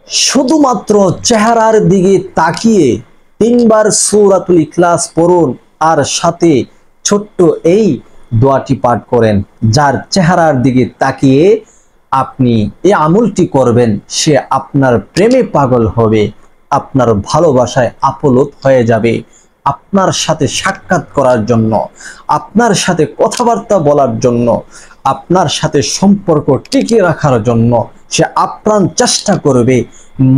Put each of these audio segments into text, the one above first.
শুধুমাত্র চেহারার দিকে তাকিয়ে 3 বার সূরাতুল ইখলাস পড়ুন আর সাথে ছোট্ট এই দোয়াটি পাঠ করেন। যার চেহারার দিকে তাকিয়ে আপনি এই আমলটি করবেন সে আপনার প্রেমে পাগল হবে, আপনার ভালোবাসায় আপ্লুত হয়ে যাবে, আপনার সাথে সাক্ষাৎ করার জন্য, আপনার সাথে কথাবার্তা বলার জন্য, আপনার সাথে সম্পর্ক টিকিয়ে রাখার জন্য সে আপ্রাণ চেষ্টা করবে।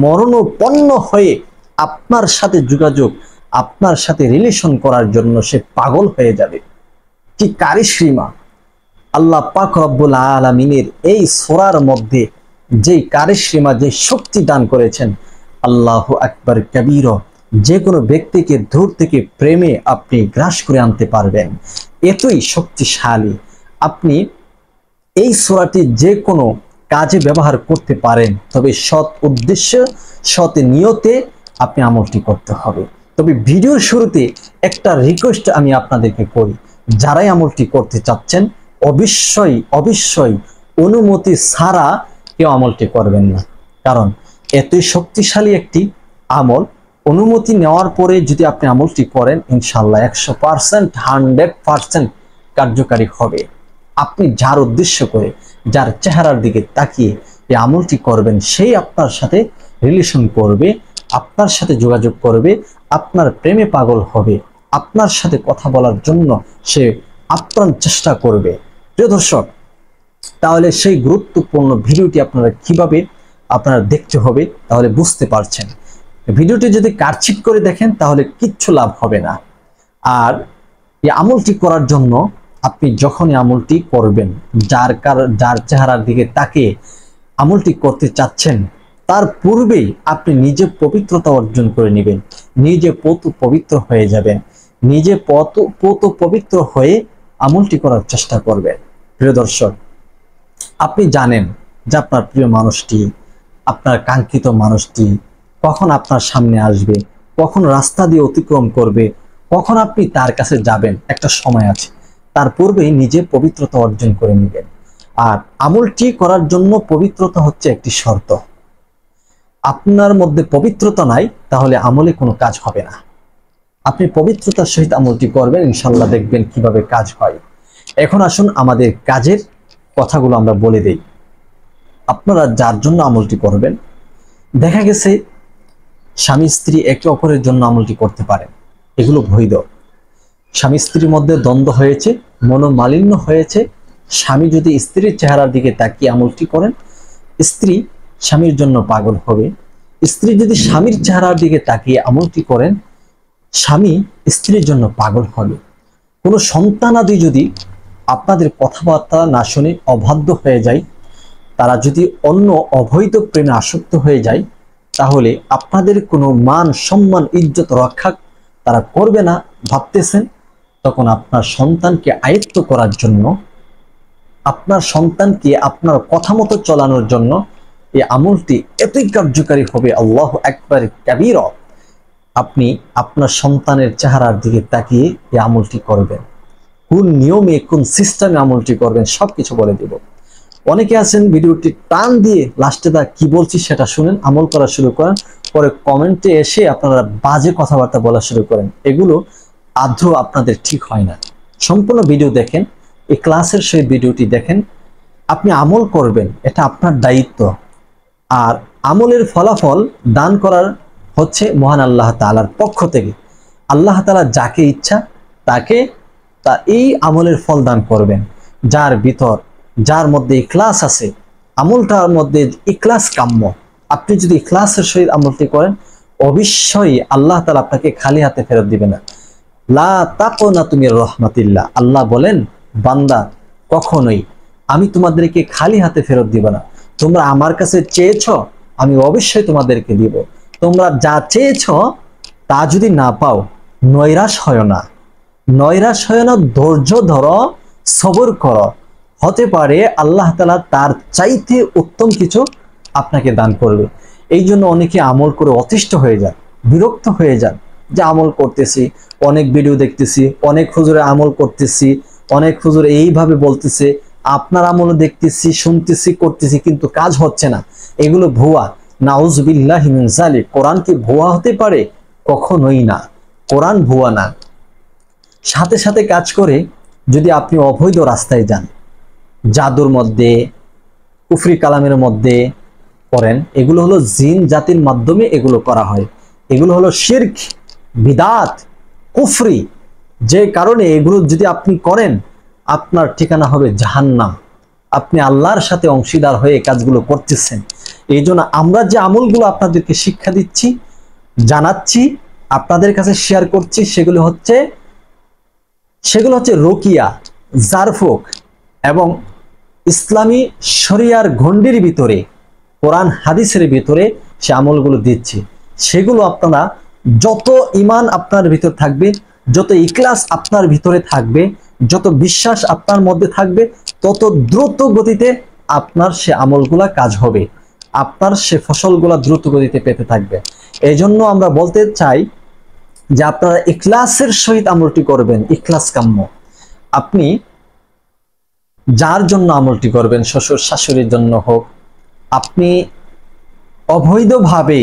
মরণোপন্ন হয়ে আপনার সাথে যোগাযোগ, আপনার সাথে রিলেশন করার জন্য সে পাগল হয়ে যাবে। কি কারিশমা আল্লাহ পাক রব্বুল আলামিনের এই সূরার মধ্যে যেই কারিশমা, যে শক্তি দান করেছেন, আল্লাহু আকবার কবীরা। যে কোনো ব্যক্তিকে দূর থেকে প্রেমে আপনি গ্রাস করে আনতে পারবেন, এতই শক্তিশালী। আপনি এই সূরাটি যে কোনো কাজে ব্যবহার করতে পারেন, তবে সৎ উদ্দেশ্য সৎ নিয়তে আপনি আমলটি করতে হবে। তবে ভিডিওর শুরুতে একটা রিকোয়েস্ট আমি আপনাদেরকে করি, যারাই আমলটি করতে চাচ্ছেন অবশ্যই অনুমতি ছাড়া কেউ আমলটি করবেন না। কারণ এতই শক্তিশালী একটি আমল, অনুমতি নেওয়ার পরে যদি আপনি আমলটি করেন ইনশাআল্লাহ 100% 100% কার্যকারী হবে। আপনি যার উদ্দেশ্য করে, যার চেহারার দিকে তাকিয়ে এই আমলটি করবেন, সেই আপনার সাথে রিলেশন করবে, আপনার সাথে যোগাযোগ করবে, আপনার প্রেমে পাগল হবে, আপনার সাথে কথা বলার জন্য সে আপ্রাণ চেষ্টা করবে। প্রিয় দর্শক, তাহলে সেই গুরুত্বপূর্ণ ভিডিওটি আপনারা কিভাবে দেখতে হবে তাহলে বুঝতে পারছেন। ভিডিওটি যদি কাটছিট করে দেখেন তাহলে কিচ্ছু লাভ হবে না। আর এই আমলটি করার জন্য আপনি যখনই আমলটি করবেন, যার চেহারার দিকে তাকিয়ে আমলটি করতে চাচ্ছেন, তার পূর্বেই আপনি নিজে পবিত্রতা অর্জন করে নেবেন, নিজে পবিত্র হয়ে যাবেন, নিজে পবিত্র হয়ে আমলটি করার চেষ্টা করবেন। প্রিয় দর্শক, আপনি জানেন যে আপনার প্রিয় মানুষটি, আপনার কাঙ্ক্ষিত মানুষটি কখন আপনার সামনে আসবে, কখন রাস্তা দিয়ে অতিক্রম করবে, কখন আপনি তার কাছে যাবেন, একটা সময় আছে। তার পূর্বেই নিজে পবিত্রতা অর্জন করে নেবেন। আর আমলটি করার জন্য পবিত্রতা হচ্ছে একটি শর্ত। আপনার মধ্যে পবিত্রতা নাই, তাহলে আমলে কোনো কাজ হবে না। আপনি পবিত্রতার সহিত আমলটি করবেন, ইনশাআল্লাহ দেখবেন কিভাবে কাজ হয়। এখন আসুন আমাদের কাজের কথাগুলো আমরা বলে দেই। আপনারা যার জন্য আমলটি করবেন, দেখা গেছে স্বামী স্ত্রী একে অপরের জন্য আমলটি করতে পারেন, এগুলো বৈধ। স্বামী স্ত্রীর মধ্যে দ্বন্দ্ব হয়েছে, মনোমালিন্য হয়েছে, স্বামী যদি স্ত্রীর চেহারার দিকে তাকিয়ে আমলটি করেন, স্ত্রী স্বামীর জন্য পাগল হবে। স্ত্রী যদি স্বামীর চেহারার দিকে তাকিয়ে আমলটি করেন, স্বামী স্ত্রীর জন্য পাগল হবে। কোনো সন্তানাদি যদি আপনাদের কথাবার্তা না শুনে অবাধ্য হয়ে যায়, তারা যদি অন্য অবৈধ প্রেমে আসক্ত হয়ে যায়, তাহলে আপনাদের কোনো মান সম্মান ইজ্জত রক্ষা তারা করবে না ভাবতেছেন, তখন আপনার সন্তানকে আয়ত্ত করার জন্য, আপনার সন্তানকে আপনার কথা মতো চলানোর জন্য এই আমলটি এতই কার্যকারী হবে। আল্লাহু আকবার কাবীরা। আপনি আপনার সন্তানের চেহারার দিকে তাকিয়ে এই আমলটি করবেন, কোন নিয়মে কোন সিস্টেমে আমলটি করবেন সবকিছু বলে দেব। অনেকে আছেন ভিডিওটি টান দিয়ে লাস্টে তা কি বলছি সেটা শুনেন, আমল করা শুরু করেন, পরে কমেন্টে এসে আপনারা বাজে কথাবার্তা বলা শুরু করেন। এগুলো আদ্র আপনাদের ঠিক হয় না। সম্পূর্ণ ভিডিও দেখেন, এই ক্লাসের সেই ভিডিওটি দেখেন, আপনি আমল করবেন, এটা আপনার দায়িত্ব। আর আমলের ফলাফল দান করার হচ্ছে মহান আল্লাহ তাআলার পক্ষ থেকে। আল্লাহ তাআলা যাকে ইচ্ছা তাকে এই আমলের ফল দান করবেন। যার মধ্যে ইখলাস আছে, আমলটার মধ্যে ইখলাস কাম্য। আপনি যদি ইখলাসের সহিত আমলটি করেন, অবশ্যই আল্লাহ তাআলা আপনাকে খালি হাতে ফেরত দিবে না। লা তাকুনাতু মির রাহমাতিল্লাহ, আল্লাহ বলেন, বান্দা কখনোই আমি তোমাদেরকে খালি হাতে ফেরত দিব না। তোমরা আমার কাছে চেয়েছো, আমি অবশ্যই তোমাদেরকে দিব। তোমরা যা চেয়েছো তা যদি না পাও, নৈরাশ হয় না, ধৈর্য ধরো, সবর করো। হতে পারে আল্লাহ তাআলা তার চাইতে উত্তম কিছু আপনাকে দান করবে। এই জন্য অনেকে আমল করে অতিষ্ঠ হয়ে যান, বিরক্ত হয়ে যান, যে আমল করতেছি, অনেক ভিডিও দেখতেছি, অনেক হুজুরে আমল করতেছি, অনেক হুজুর এইভাবে বলতেছে, আপনার আমল দেখতেছি, শুনতেছি, করতেছি, কিন্তু কাজ হচ্ছে না। এগুলো ভুয়া। নাউযুবিল্লাহি মিন যালিক। কোরআন কি ভুয়া হতে পারে? কখনোই না, কোরআন ভুয়া না। সাথে সাথে কাজ করে যদি আপনি অবৈধ রাস্তায় যান, জাদুর মধ্যে, কুফরি কালামের মধ্যে করেন, এগুলো হলো জিন জাতির মাধ্যমে এগুলো করা হয়। এগুলো হলো শিরক, বিদাত, কুফরি। যে কারণে এগুলো যদি আপনি করেন, আপনার ঠিকানা হবে জাহান্নাম। আপনি আল্লাহর সাথে অংশীদার হয়ে কাজগুলো করতেছেন। এই জন্য আমরা যে আমলগুলো আপনাদেরকে শিক্ষা দিচ্ছি, জানাচ্ছি, আপনাদের কাছে শেয়ার করছি, সেগুলো হচ্ছে রুকিয়া, জারফুক এবং ইসলামী শরিয়ার গণ্ডির ভিতরে, কোরআন হাদিসের ভিতরে সে আমলগুলো দিচ্ছি। সেগুলো আপনারা, যত ঈমান আপনার ভিতর থাকবে, যত ইখলাস আপনার ভিতরে থাকবে, যত বিশ্বাস আপনার মধ্যে থাকবে, তত দ্রুত গতিতে আপনার সে আমলগুলা কাজ হবে, আপনার সে ফসলগুলা দ্রুত গতিতে পেতে থাকবে। এই জন্য আমরা বলতে চাই যে আপনারা ইখলাসের সহিত আমলটি করবেন। ইখলাস কাম্য। আপনি যার জন্য আমলটি করবেন, শ্বশুর শাশুড়ির জন্য হোক, আপনি অবৈধভাবে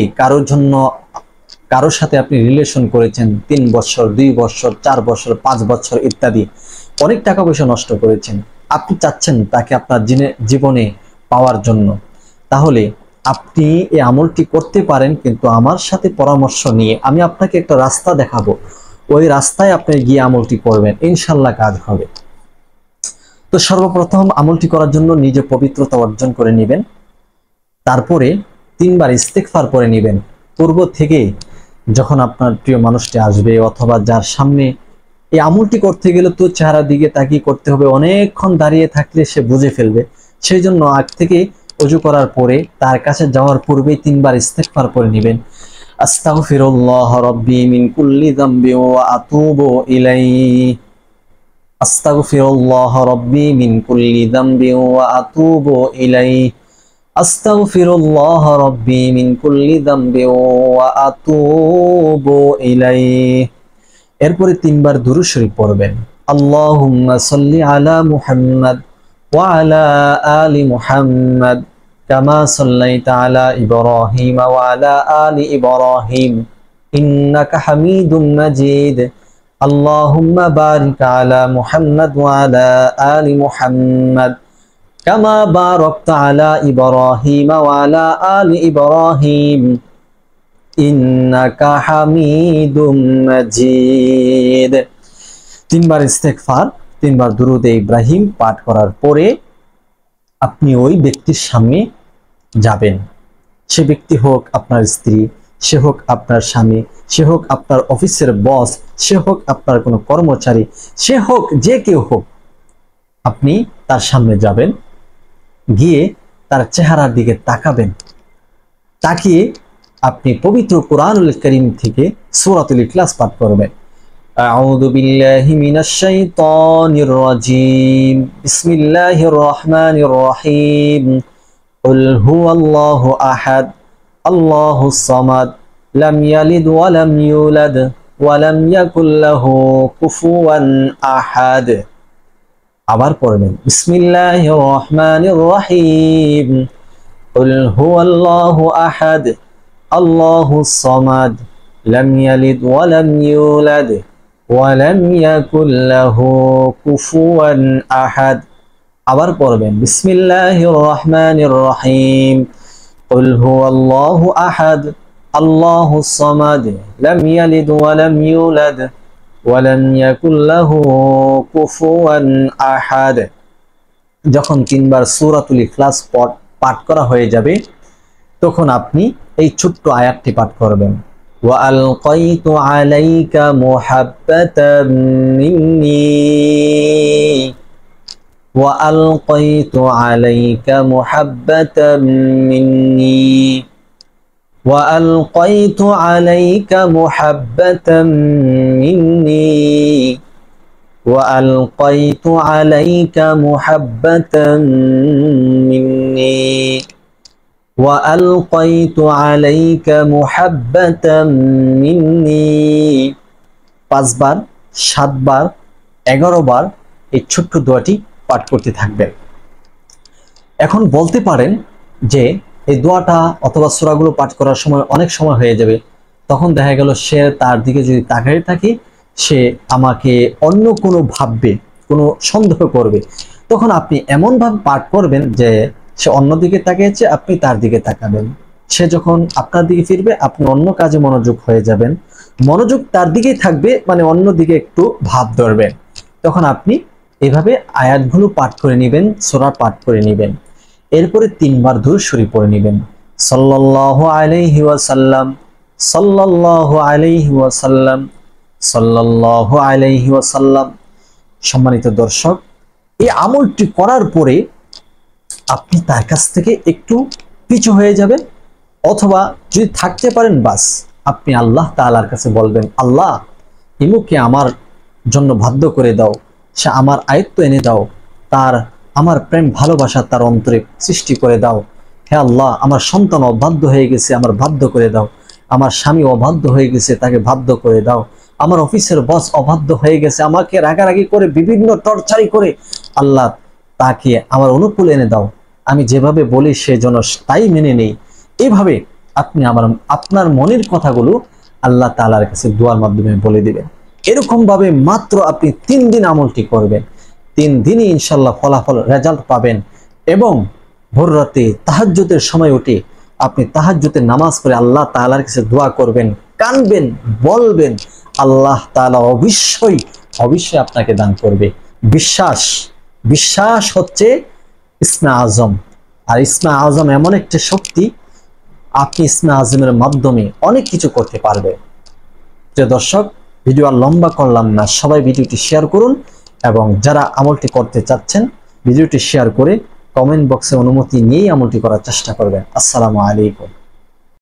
কারোর সাথে আপনি রিলেশন করেছেন, 3 বছর, 2 বছর, 4 বছর, 5 বছর ইত্যাদি, অনেক টাকা পয়সা নষ্ট করেছেন, আপনি চাচ্ছেন তাকে আপনার জীবনে পাওয়ার জন্য, তাহলে আপনি এই আমলটি করতে পারেন। কিন্তু আমার সাথে পরামর্শ নিয়ে আমি আপনাকে একটা রাস্তা দেখাবো, ওই রাস্তায় আপনি গিয়ে আমলটি করবেন, ইনশাল্লাহ কাজ হবে। তো সর্বপ্রথম আমলটি করার জন্য নিজে পবিত্রতা অর্জন করে নেবেন। তারপরে 3 বার ইস্তেগফার পড়ে নেবেন। পূর্ব থেকে যখন আপনার প্রিয় মানুষটি আসবে অথবা যার সামনে, এই আমলটি করতে গেলে তো চেহারার দিকে তাকিয়ে করতে হবে, অনেকক্ষণ দাঁড়িয়ে থাকলে সে বুঝে ফেলবে। সেই জন্য আগ থেকে ওযু করার পরে তার কাছে যাওয়ার পূর্বে 3 বার ইস্তেগফার পড়ে নেবেন। আস্তাগফিরুল্লাহ রাব্বি মিন কুল্লি যামবি ওয়া আতুবু ইলাইহি। আস্তাগফিরুল্লাহ রাব্বি মিন কুল্লি যামবি ওয়া আতুবু ইলাইহি। আস্তাগফিরুল্লাহ রাব্বি মিন কুল্লি যামবি ওয়া আতুবু ইলাইহি। এরপরে 3 বার দুরূদ শরীফ পড়বেন। আল্লাহুম্মা সাল্লি আলা মুহাম্মাদ ওয়া আলা আলি মুহাম্মাদ কামা সাল্লাইতা আলা ইব্রাহিম ওয়া আলা আলি ইব্রাহিম ইন্নাকা হামিদুম মাজিদ। আল্লাহুম্মা বারিক আলা মুহাম্মাদ ওয়া আলা আলি মুহাম্মাদ কামা বারাকতা আলা ইব্রাহিম ওয়া আলা আলি ইব্রাহিম ইন্নাকা হামিদুম মাজিদ। 3 বার ইস্তেগফার, 3 বার দুরূদে ইব্রাহিম পাঠ করার পরে আপনি ওই ব্যক্তির সামনে যাবেন। সে ব্যক্তি হোক আপনার স্ত্রী, সে হোক আপনার স্বামী, সে হোক আপনার অফিসের বস, সে হোক আপনার কোনো কর্মচারী, সে হোক যে কেউ হোক, আপনি তার সামনে যাবেন, গিয়ে তার চেহারার দিকে তাকাবেন। তাকিয়ে আপনি পবিত্র কোরআনুল কারীম থেকে সূরাতুল ইখলাস পাঠ করবেন। আউযু বিল্লাহি মিনাশ শাইতানির রাজীম। বিসমিল্লাহির রহমানির রহিম। কুল হুয়াল্লাহু আহাদ, আল্লাহুস সামাদ, লাম ইয়ালিদ ওয়া লাম ইউলাদ ওয়া লাম ইয়াকুল লাহু কুফুয়ান আহাদ। আবার পড়বেন, বিসমিল্লাহির রহমানির রহিম। কুল হুয়াল্লাহু আহাদ, আল্লাহুস সামাদ, লাম ইয়ালিদ ওয়া লাম ইউলাদ ওয়া লাম ইয়াকুল লাহু কুফুয়ান আহাদ। আবার পড়বেন, বিসমিল্লাহির রহমানির রহিম। কুল হুয়াল্লাহু আহাদ, আল্লাহুস সামাদ, লাম ইয়ালিদ ওয়া লাম ইউলাদ ওয়া লাম ইয়াকুল লাহু কুফুয়ান আহাদ। যখন 3 বার সূরাতুল ইখলাস পাঠ করা হয়ে যাবে, তখন আপনি এই ছোট্ট আয়াতটি পাঠ করবেন। ওয়া আলকাইতু আলাইকা মুহাব্বাতাম মিন্নী, ওয়া আলকাইতু আলাইকা মুহাব্বাতাম মিন্নী, ওয়া আলকাইতু আলাইকা মুহাব্বাতাম মিন্নী, ওয়া আলকাইতু আলাইকা মুহাব্বাতাম মিন্নী, ওয়া আলকাইতু আলাইকা মুহাব্বাতাম মিন্নী। 5 বার, 7 বার, 11 বার এই ছোট্ট দোয়াটি পাঠ করতে থাকবেন। এখন বলতে পারেন যে এই দোয়াটা অথবা সূরাগুলো পাঠ করার সময় অনেক সময় হয়ে যাবে, তখন দেখা গেল সে তার দিকে যদি তাকিয়ে থাকে, সে আমাকে অন্য কোনো ভাববে, কোনো সন্দেহ করবে। তখন আপনি এমনভাবে পাঠ করবেন যে সে অন্যদিকে তাকিয়েছে, আপনি তার দিকে তাকাবেন। সে যখন আপনার দিকে ফিরবে, আপনি অন্য কাজে মনোযোগ হয়ে যাবেন, মনোযোগ তার দিকেই থাকবে, মানে অন্যদিকে একটু ভাব ধরবেন। তখন আপনি এভাবে আয়াতগুলো পাঠ করে নেবেন, সূরা পাঠ করে নেবেন। এরপরে 3 বার দুরূদ শরীফ পড়ে নেবেন, সাল্লাল্লাহু আলাইহি ওয়াসাল্লাম, সাল্লাল্লাহু আলাইহি ওয়াসাল্লাম, সাল্লাল্লাহু আলাইহি ওয়াসাল্লাম। সম্মানিত দর্শক, এই আমলটি করার পরে আপনি তার কাছ থেকে একটু পিছু হয়ে যাবেন, অথবা যদি থাকতে পারেন বাস আপনি আল্লাহ তাআলার কাছে বলবেন, আল্লাহ ইমুকে আমার জন্য বাধ্য করে দাও, সে আমার আয়ত্ত এনে দাও, তার আমার প্রেম ভালোবাসা তার অন্তরে সৃষ্টি করে দাও। হে আল্লাহ, আমার সন্তান অবাধ্য হয়ে গেছে, আমার বাধ্য করে দাও। আমার স্বামী অবাধ্য হয়ে গেছে, তাকে বাধ্য করে দাও। আমার অফিসের বস অবাধ্য হয়ে গেছে, আমাকে রাগারাগি করে বিভিন্ন টর্চারি করে, আল্লাহ তাকে আমার অনুকূল এনে দাও। আমি যেভাবে বলি সে যেন তাই মেনে নেই। এইভাবে আপনি আপনার মনের কথাগুলো আল্লাহ তাআলার কাছে দোয়ার মাধ্যমে বলে দিবেন। এরকম ভাবে মাত্র আপনি 3 দিন আমলটি করবেন, 3 দিনই ইনশাল্লাহ ফলাফল রেজাল্ট পাবেন। এবং ভোর রাতে তাহাজ্জুদের সময় উঠে আপনি তাহাজ্জুদের নামাজ পড়ে আল্লাহ তাআলার কাছে দোয়া করবেন, কানবেন, বলবেন, আল্লাহ তাআলা অবশ্যই অবশ্যই আপনাকে দান করবে। বিশ্বাস বিশ্বাস হচ্ছে ইসমে আজম। আর ইসমে আজম এমন একটা শক্তি, আপনি ইসমে আজমের মাধ্যমে অনেক কিছু করতে পারবে। প্রিয় দর্শক, ভিডিও আর লম্বা করলাম না, সবাই ভিডিওটি শেয়ার করুন এবং যারা আমলটি করতে চাচ্ছেন ভিডিওটি শেয়ার করে কমেন্ট বক্সে অনুমতি নিয়েই আমলটি করার চেষ্টা করবেন। আসসালামু আলাইকুম।